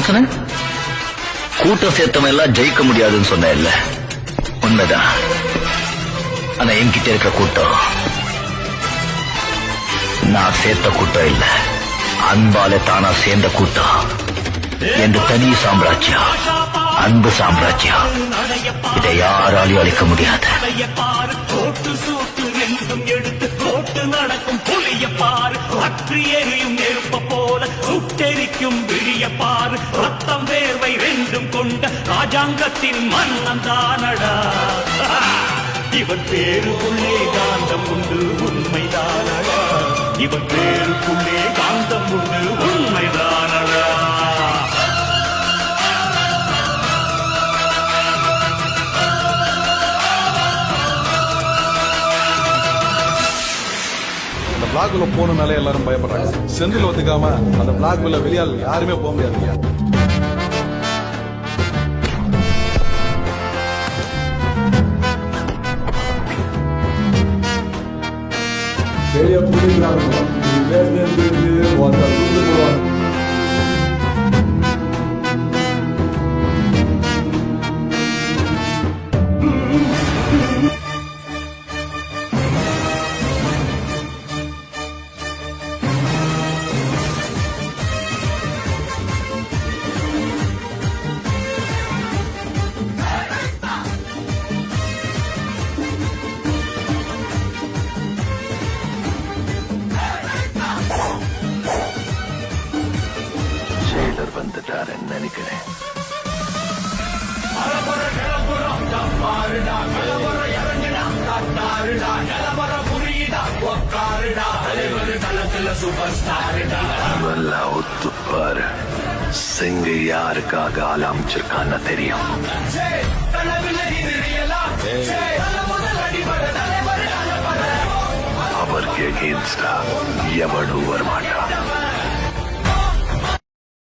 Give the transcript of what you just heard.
சொன்ன? கூட்டம் சேர்த்தவன் எல்லாம் ஜெயிக்க முடியாதுன்னு சொன்ன இல்ல? உண்மைதான். ஆனா என்கிட்ட இருக்க கூட்டம் நான் சேர்த்த கூட்டம் இல்ல, அன்பால தானா சேர்ந்த கூட்டம். என் தனி சாம்ராஜ்யம், அன்பு சாம்ராஜ்யம். இதை யாராலையும் அழிக்க முடியாது. நடக்கும் புலிய பாரு, அற்று எரியும் நெருப்ப போல சுட்டெரிக்கும் விழிய பாரு. ரத்தம் வேர்வை ரெண்டும் கொண்ட ராஜாங்கத்தின் மன்னன் தானடா. இவன் பேருக்குள்ளே காந்தம் உண்டு, உண்மைதானடா. இவன் பேருக்குள்ளே காந்தம் உண்டு, உண்மைதானடா. பிளாக்குள்ள போனாலே எல்லாரும் பயப்படுறாங்க. செந்தில் ஒத்துக்காம அந்த பிளாக்குள்ள வெளியால் யாருமே போக முடியாதுங்க. பெரிய புரிஞ்சுக்கிறாங்க. வந்துட்டாருன்னு நினைக்கிறேன். ஒத்துப்பாரு, சிங்க யாருக்காக ஆரம்பிச்சிருக்கான்னு தெரியும். அவருக்கு எகெயின்ஸ்டா எவனும் வரமாட்டான்.